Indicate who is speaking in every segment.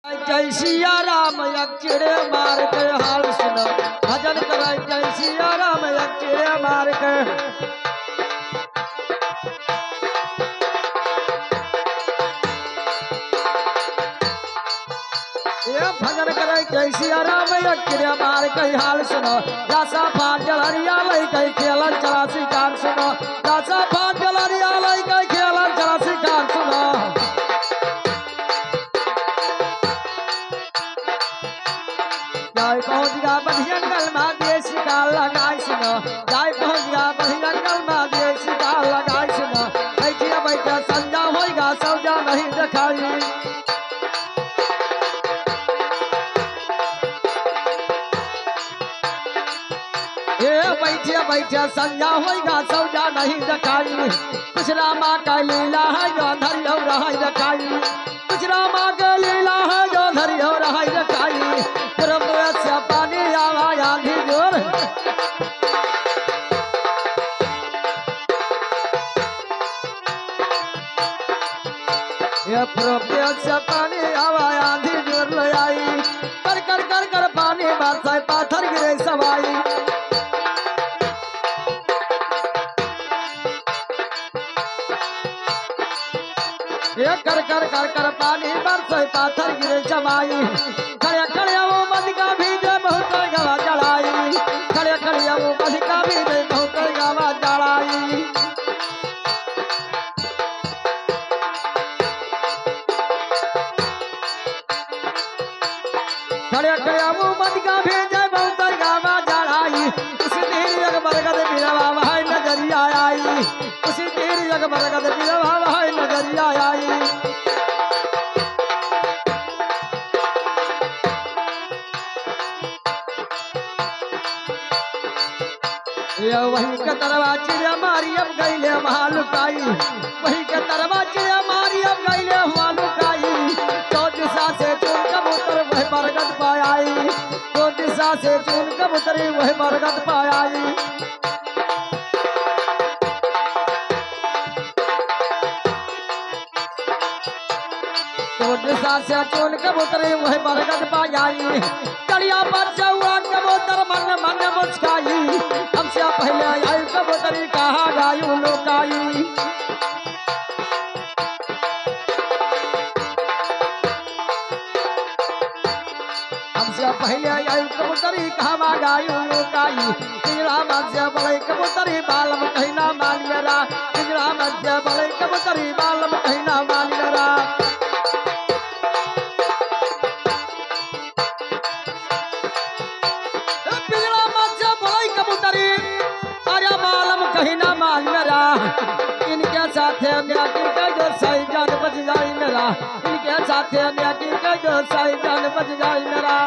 Speaker 1: जय सिया राम अक्षरे मार के हाल सुनो भजन कराय जय सिया राम अक्षरे मार के ये भजन कराय जय सिया राम अक्षरे मार के हाल सुनो रासा फाट जलरिया लई के खेलन चला शिकार सुनो रासा फाट जलरिया लई के खेलन चला शिकार सुनो जाय पहुंच गया बधियंगल में देसी का लगाई सुनो जाय पहुंच गया बधियंगल में देसी का लगाई सुनो बैठिया बैठा संजा होगा सौजा नहीं दिखाई ये बैठिया बैठा संजा होगा सौजा नहीं दिखाई कुछ रामा का लीला है जो धरी हो रहा है दिखाई कुछ रामा का लीला है जो धरी हो रहा है दिखाई से पानी आवा आंधी जोर ये प्रोपे से पानी आवा आंधी जोर ले आई कर कर कर कर पानी बरसाए पाथर गिरे सवाई ये कर कर कर कर पानी बरसाए पाथर गिरे सवाई खड़े खड़े वो मद का भी दे बहुत गवा चढ़ाई खड़े खड़े वो मद का भी दे बहुत गवा चढ़ाई खड़े खड़े वो मद का भी दे बहुत गवा चढ़ाई उसी दिन जग बरगद बिरवा भाई नजरिया आई उसी दिन जग बरगद बिरवा भाई नजरिया आई वही के तरवा चिड़िया मारी अब गईले महालुकाई वही के तरवा चिड़िया मारी अब गईले महालुकाई तो दिशा से चून कबूतर वह बरगद पाई तो दिशा से चून कबूतरी वह बरगद पाई तो दिशा से चून कबूतरी वह बरगद पाई कड़िया पर चौआ कबूतर मन मन मुस्काई हमसे पहले आई कबूतरी कहा गायू लोकाई हमसे पहले आई कबूतरी कहा गायू लोकाई पिंजरा मध्य बड़े कबूतरी बालम कहना मान मेरा पिंजरा मध्य बड़े कबूतरी बालम कहना मान मेरा कहना मान मेरा इनके साथ न्याकी का जो सही जान बच जाए मेरा इनके साथ न्याकी का जो सही जान बच जाए मेरा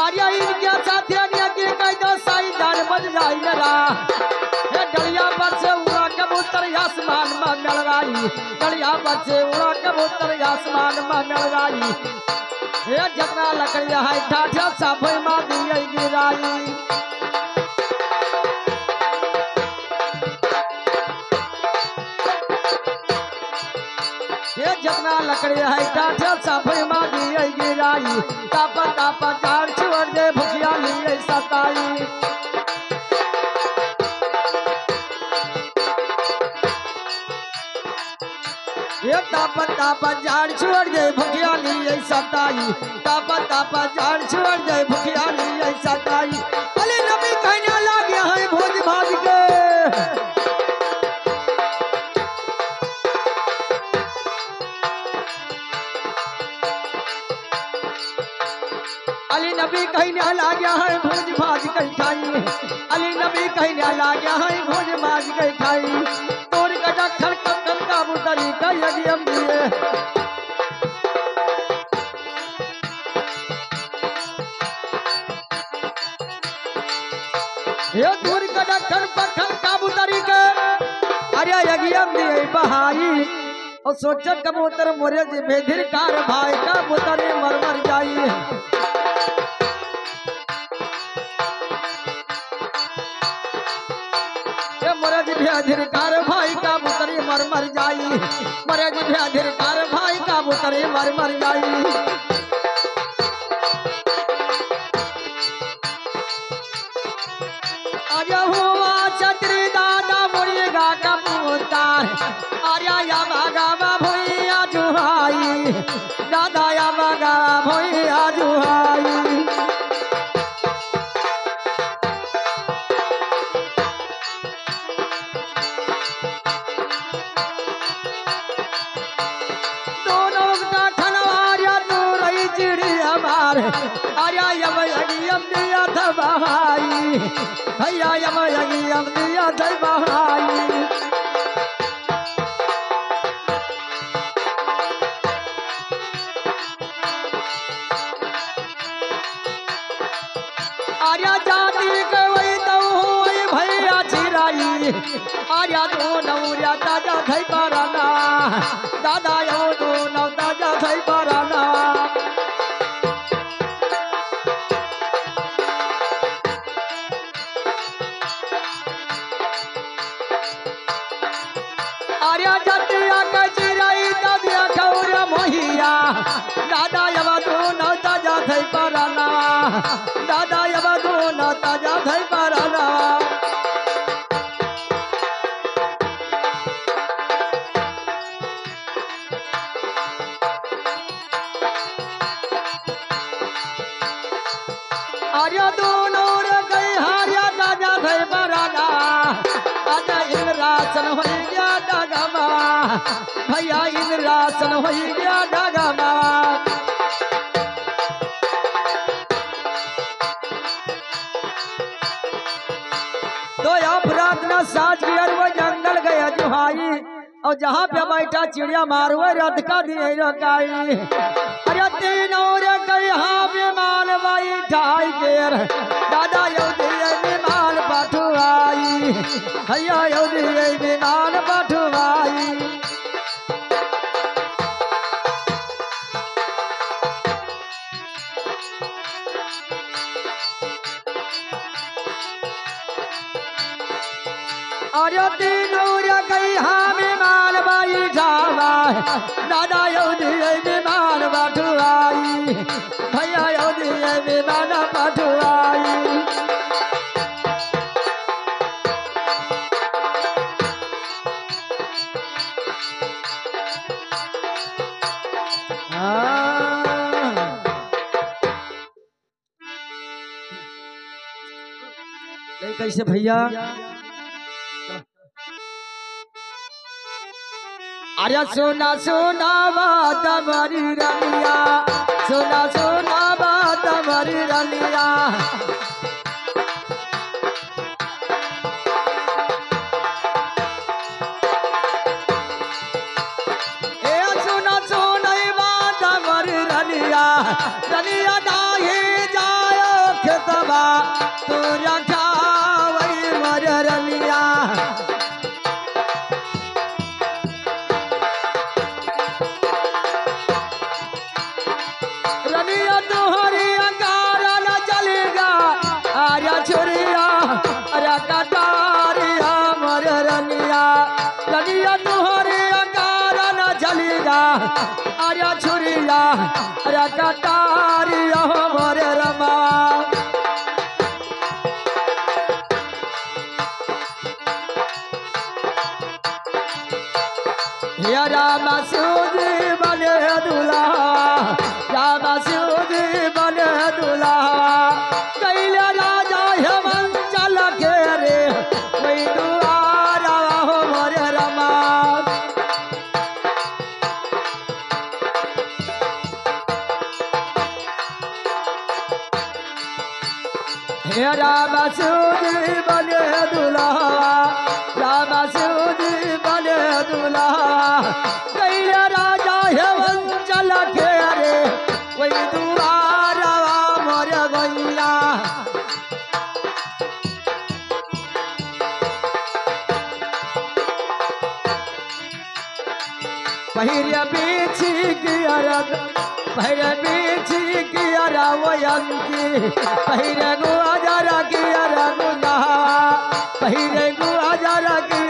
Speaker 1: आर्या इनके साथ न्याकी का जो सही जान बच जाए मेरा डलिया पर से उड़ा कबूतर आसमान में मिल रही डलिया पर से उड़ा कबूतर आसमान में मिल रही ये जितना लकड़िया है ठाठा सब मां दिए गिराई ये जितना लकड़िया है ठाठा सब मां दिए गिराई तापा तापा झाड़ छोड़ दे भुखिया लिए सताई ये तापा तापा झाड़ छोड़ दे भुखिया लिए सताई तापा तापा झाड़ छोड़ दे भुखिया लिए सताई अली नबी कहने लगे हैं भोज भाज के अली नबी कहने लगे हैं भोज भाज के खाई अली नबी कहने लगे हैं भोज भाज के खाई तोड़ का डखर कबूतरी का यज्ञम दिए ये दूर का डखर पखर कबूतरी के अरे यज्ञम दिए बहाई और सोचा कबूतर मोरे भेदिर कार भाई कबूतरी मर मर जाई जिभे धिरकार भाई का बुतरी मर मर जाई मरे जिभे धिरकार भाई का बुतरी मर मर जाई आजा हुआ छतरी दादा मुर्गा कबूतर आर्या या बागा भैया जुहाई दादा या बागा भैया जुहाई आर्या यम यज्ञम दिया था बहाई भैया यम यज्ञम दिया था बहाई आर्या जाति के वही तो हुई भैया चिराई आर्या दो नौरिया ताजा थई पराना दादा यो दो नौ ताजा थई पराना आर्या जतिया के चिराई दादिया खौर मोहिया दादा यवा दो नौ ताजा थई पराना दादा यवा दो नौ ताजा थई पराना आर्या दोनों रे गई हार्या ताजा थई पराना आजा इंद्रासन हो गया डगमा भैया इंद्रासन हो गया डगमा तो अपराध न साज गिर वो जंगल गया जुहाई और जहाँ पे बैठा चिड़िया मारवे रथ का दिए रकाई अरे तीनों रे गई हाँ विमान बाई ढाई गेर दादा यौदी विमान पठुआई भैया यौदी विमान पठुआई अरे तीनों रे गई हाँ विमान बाई ढावा दादा यौदी विमान पठुआई भैया यौदी विमान पठुआई कैसे भैया अरे सोना सोना बात मरी रलिया सोना सोना बात मरी रलिया ए सोना सोना बात मरी रलिया रलिया नाही जायो खेतबा तू रखा वही मर रलिया रनिया तुहरी अंगारा न चलेगा आर्या छुरिया अरे कटारिया मर रनिया रनिया तुहरी अंगारा न चलेगा आर्या छुरिया अरे कटारिया मर रमा या राम सूजी बने दुल्हा राम सूजी बने दुल्हा कैले राजा हेमंत चल के रे वही दुआरा हो मोरे रमा हे राम सूजी बने दुल्हा राम सूजी बने दुल्हा कैले राजा हेमंत चल के रे वही दुआरा मोरे गैया पहिरे बीछी की अरब पहिरे बीछी की अरवयंती पहिरे गुआजरा की अरगुना पहिरे गुआजरा की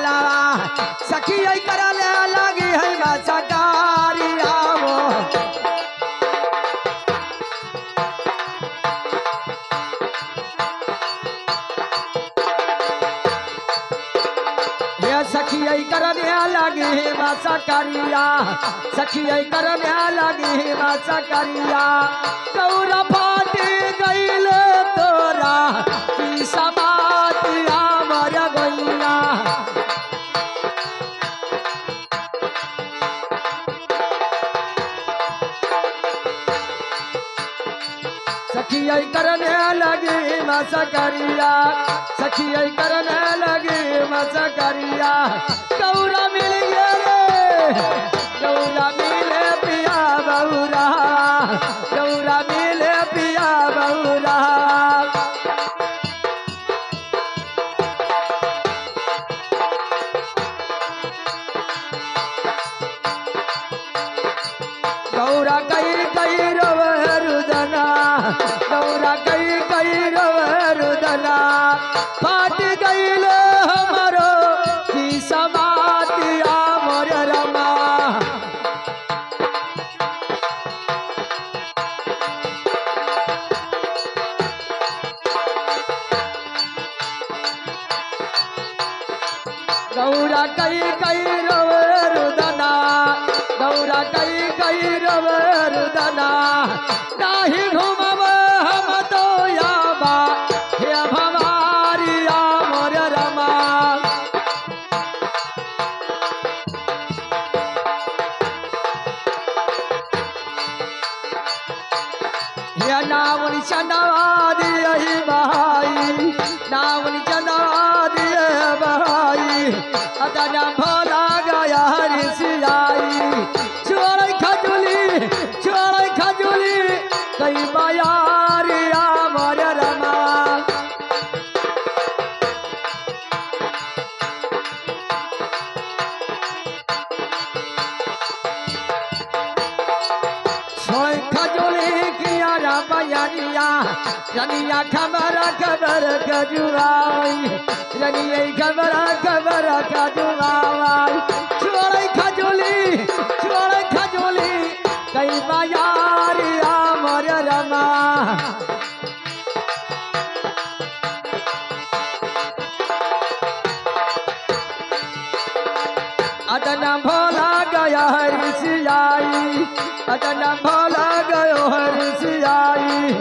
Speaker 1: लाला सखी आई करले लगी है बचकारिया वो सखी आई करने लगी बचकारिया सखी आई करने लगी बचकारिया गौरा फाटी गईल तोरा की समातिया मर गईया सखी आई करने लगी मसकरिया सखी आई करने लगी मसकरिया गौरा मिल गया रे गौरा मिले पिया बहुरा गौरा मिले पिया बहुरा गौरा कई रुदना गौरा कई रुदना फाट गईल हमारो की समातिया मोर रमा गौरा कई रुदना गौरा कई रुदना नाही घूमब हम तो याबा हे भवारिया मोर रमा हे नावनी चंदवाद यही बहाई नावनी चंदवाद बहाई अदना भोला गया हरिसियाई छोड़ खजुली कई बयारिया मोर रमा छोड़ खजुली किया बयारिया रनिया खबर खजुआई रनिया खबर खजुआई छोड़ खजुली कई बयारिया मोर रमा अदना भोला गया हरिसियाई अदना भोला गयो हरिसियाई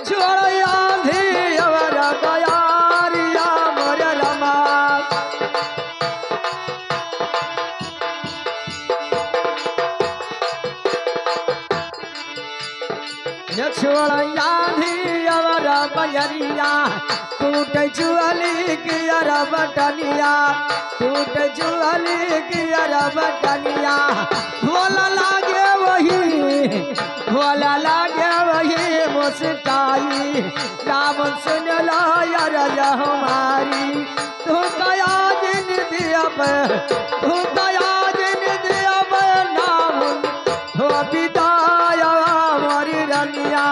Speaker 1: छोड़ आंधी अवर बयारिया मोर रमा छोड़ आंधी अवर बयरिया टूट जुअली की अर बटनिया टूट जुअली की अर बटनिया भोला लागे वही मुस्काई नाम सुन ला यार हमारी तू कया दिन दिया तू कया दिन दिया नाम हो बिदाया मोरी रनिया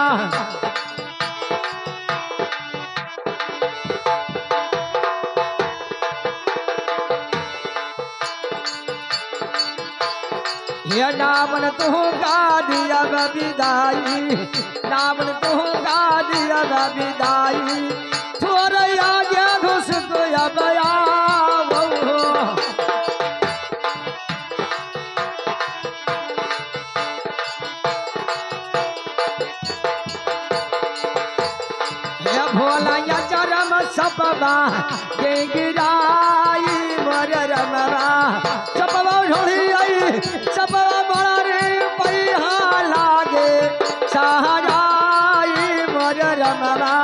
Speaker 1: ये नामन तू गा दिया विदाई नामन तू गा दिया विदाई थोड़ा आगे घुस गया बया भोला या चरम सपवा के गिराई मोर रमवा सपवा ढोली आई सपवा बड़ा रे पैहा लागे सहाराई मोर रमवा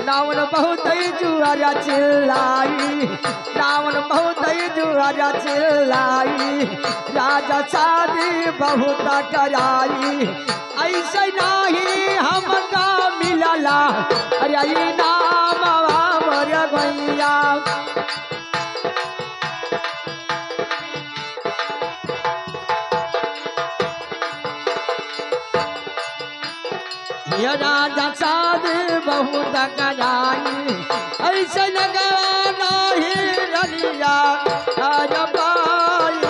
Speaker 1: रावण बहुत जुआरा चिल्लाई रावण बहुत जुआरा चिल्लाई राजा शादी बहुत कराई ऐसे नहीं हमका मिलला अरे नाम मोर भैया ये राजा शादी बहुत कराई ऐसे लगवा नहीं रलिया आज बाई